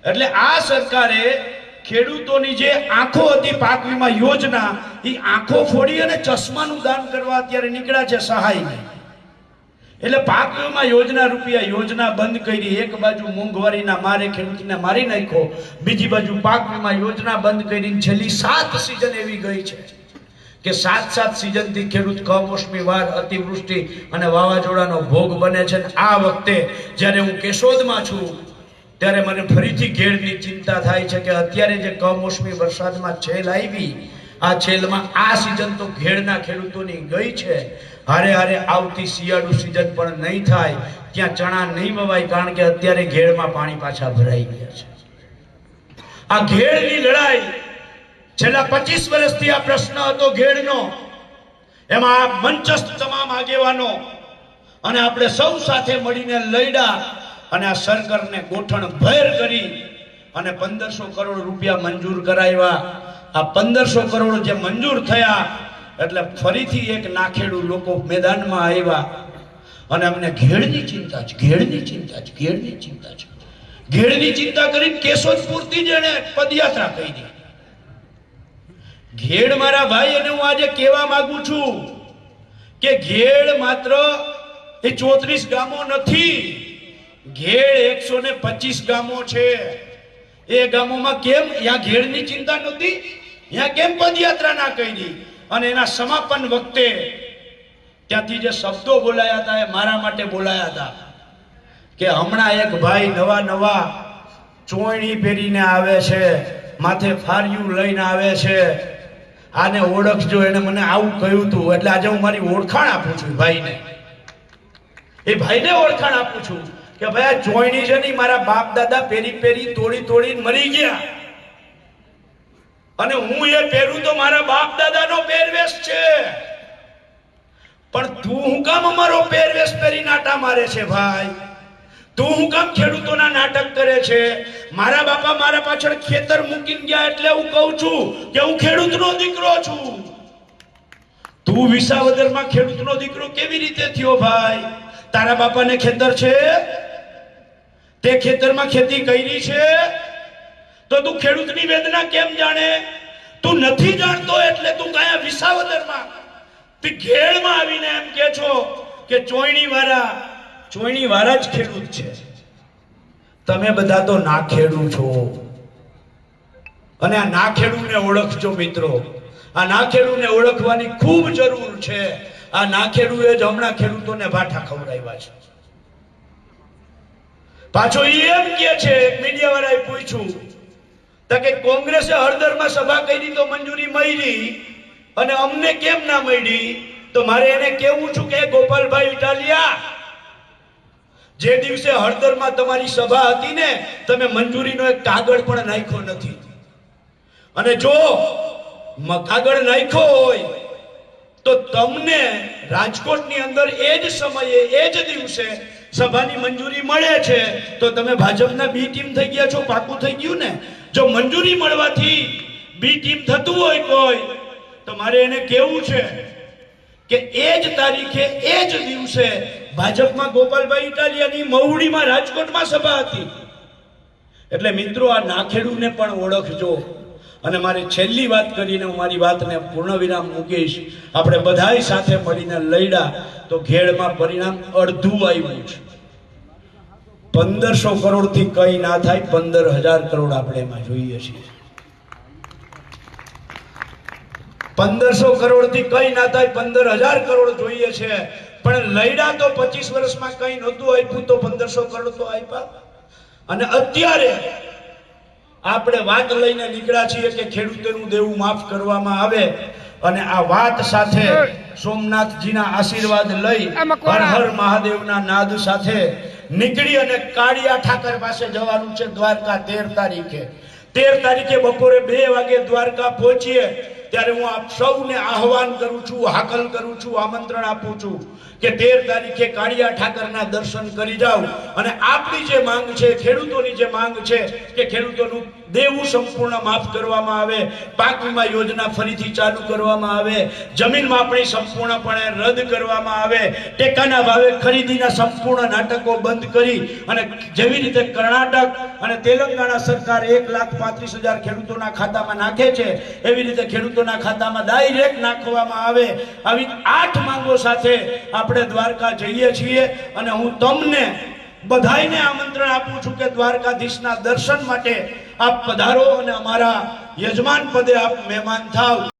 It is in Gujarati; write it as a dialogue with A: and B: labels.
A: એટલે આ સરકારે ખેડૂતોની જે આંખો હતી પાક વીમા યોજના, એ આંખો ફોડી અને ચશ્માનું દાન કરવા અત્યારે નીકળ્યા છે સહાયની. એટલે પાક વીમા યોજના રૂપિયા યોજના બંધ કરી. એક બાજુ મોંઘવારીના મારે ખેડૂતને મારી નાખ્યો, બીજી બાજુ પાક વીમા યોજના બંધ કરીને છેલ્લી 7 સિઝન એવી ગઈ છે કે 7 સિઝનથી ખેડૂત કમોસમી વાર, અતિવૃષ્ટિ અને વાવાઝોડાનો ભોગ બને છે. આ વખતે જ્યારે હું કેશોદમાં છું ત્યારે મને ફરીથી ઘેડની ચિંતા થાય છે કે અત્યારે જે કમોસમી વરસાદમાં છેલ આવી, આ છેલમાં આ સિઝન તો ઘેડના ખેડૂતોની ગઈ છે. હારે હારે આવતી શિયાળુ સિઝન પણ નહીં થાય, ત્યાં ચણા નહીં વવાય, કારણ કે અત્યારે ઘેડમાં પાણી પાછા ભરાઈ ગયા છે. આ ઘેડની લડાઈ છેલ્લા 25 વર્ષથી આ પ્રશ્ન હતો ઘેડનો. એમાં મંચસ્થ તમામ આગેવાનો અને આપણે સૌ સાથે મળીને લડ્યા અને આ સરકારને ગોઠણ ભેર કરી અને 1500 કરોડ રૂપિયા મંજૂર કરાવ્યા. આ 1500 કરોડ જે મંજૂર થયા એટલે ફરીથી એક નાખેડુ લોકો મેદાનમાં આવ્યા અને અમને ઘેડની ચિંતા છે, ઘેડની ચિંતા છે, ઘેડની ચિંતા છે. ઘેડની ચિંતા કરીને કેશોદ પૂરતી જ એને પદયાત્રા કરી. ઘેડ મારા ભાઈ, અને હું આજે કહેવા માંગુ છું કે ઘેડ માત્ર એ 34 ગામો નથી, ઘેડ 125 ગામો છે. એ ગામોમાં કેમ ત્યાં ઘેડની ચિંતા નહોતી? ત્યાં કેમ પદયાત્રા ના કરી? અને એના સમાપન વખતે ત્યાંથી જે શબ્દો બોલાયા હતા એ મારા માટે બોલાયા હતા કે હમણાં એક ભાઈ નવા ચોયણી પહેરીને આવે છે, માથે ફાર્યું લઈને આવે છે, આને ઓળખજો. એને મને આવું કહ્યું હતું. એટલે આજે હું મારી ઓળખાણ આપું છું ભાઈને. એ ભાઈને ઓળખાણ આપું છું કે ભાઈ આ ચોયણી છે નહીં, મારા બાપ દાદા પહેરી તોડીને મરી ગયા, અને હું એ પહેરું તો મારા બાપ દાદાનો પહેરવેશ છે. પણ તું હું કામ અમારો પહેરવેશ પહેરી નાટા મારે છે ભાઈ? તું હું કામ ખેડૂતોના નાટક કરે છે? મારા બાપા મારા પાછળ ખેતર મૂકીને ગયા એટલે હું કહું છું કે હું ખેડૂતનો દીકરો છું. તું વિસાવદરમાં ખેડૂતનો દીકરો કેવી રીતે થયો ભાઈ? તારા બાપાને ખેતર છે? તે ખેતરમાં ખેતી કરી છે? તો તું ખેડૂતની વેદના કેમ જાણે? તું નથી જાણતો એટલે તું કયા વિસાવદરમાં ઘેડમાં આવીને એમ કે છો કે ચોયણી વાળા જ ખેડૂત છે. તમે બધા તો ના ખેડૂ છો. અને આ ના ખેડૂને ઓળખજો મિત્રો. આ ના ખેડૂને ઓળખવાની ખૂબ જરૂર છે. આ ના ખેડૂએ જ હમણાં ખેડૂતોને ભાઠા ખવડાવ્યા છે. પાછો એમ કે છે, મીડિયા વાળાએ પૂછ્યું તો કે કોંગ્રેસે હળદરમાં સભા કરી તો મંજૂરી મળી અને અમને કેમ ના મળી? તો મારે એને કેવું છું કે ગોપાલભાઈ ઇટાલિયા, જે દિવસે હળદરમાં તમારી સભા હતી ને, તમે મંજૂરીનો એક કાગળ પણ નાખ્યો નથી. અને જો કાગળ નાખ્યો હોય તો તમને રાજકોટની અંદર એ જ સમયે એ જ દિવસે સભાની મંજૂરી મળે છે તો તમે ભાજપના બી ટીમ થઈ ગયા છો. પાકું થઈ ગયું ને? જો મંજૂરી મળવાથી બી ટીમ થતું હોય કોઈ, તો મારે એને કેવું છે કે એ જ તારીખે એ જ દિવસે ભાજપમાં ગોપાલભાઈ ઇટાલિયાની મહુડીમાં રાજકોટમાં સભા હતી. એટલે મિત્રો આ નાખેડુને પણ ઓળખજો. અને મારી છેલ્લી વાત કરીને હું મારી વાતને પૂર્ણ વિરામ મૂકીશ. આપણે બધાય સાથે મળીને લડ્યા તો ઘેડમાં પરિણામ અડધું આવ્યું છે. 1500 કરોડથી કઈ ના થાય, 15,000 કરોડ આપણે એમાં જોઈએ છીએ. 1500 કરોડથી કઈ ના થાય, 15,000 કરોડ જોઈએ છે. પણ લડ્યા તો 25 વર્ષમાં કઈ નહોતું આપ્યું, તો 1500 કરોડ તો આપ્યા. અને અત્યારે આપણે વાત લઈને નીકળ્યા છીએ કે ખેડૂતોનું દેવું માફ કરવામાં આવે. અને આ વાત સાથે સોમનાથજીના આશીર્વાદ લઈ હર હર મહાદેવના નાદ સાથે નીકળી અને કાળિયા ઠાકર પાસે જવાનું છે દ્વારકા. 13 તારીખે બપોરે 2 વાગે દ્વારકા પહોંચીએ ત્યારે હું આપ સૌને આહવાન કરું છું, હાકલ કરું છું, આમંત્રણ આપું છું કે 13 તારીખે કાળિયા ઠાકરના દર્શન કરી જાઓ અને આપણી જે માંગ છે, ખેડૂતોની જે માંગ છે કે ખેડૂતોનું દેવું સંપૂર્ણ માફ કરવામાં આવે, પાક વીમા યોજના ફરીથી ચાલુ કરવામાં આવે, જમીન માપણી સંપૂર્ણપણે રદ કરવામાં આવે, ટેકાના ભાવે ખરીદીના સંપૂર્ણ નાટકો બંધ કરી અને જેવી રીતે કર્ણાટક અને તેલંગાણા સરકાર 1,35,000 ખેડૂતોના ખાતામાં નાખે છે એવી રીતે ખેડૂતોના ખાતામાં ડાયરેક્ટ નાખવામાં આવે. આવી 8 માંગો સાથે આપણે દ્વારકા જઈએ છીએ અને હું તમને બધાઈને આમંત્રણ આપું છું કે દ્વારકાધીશના દર્શન માટે આપ પધારો અને અમારા યજમાન પદે આપ મહેમાન થાવ.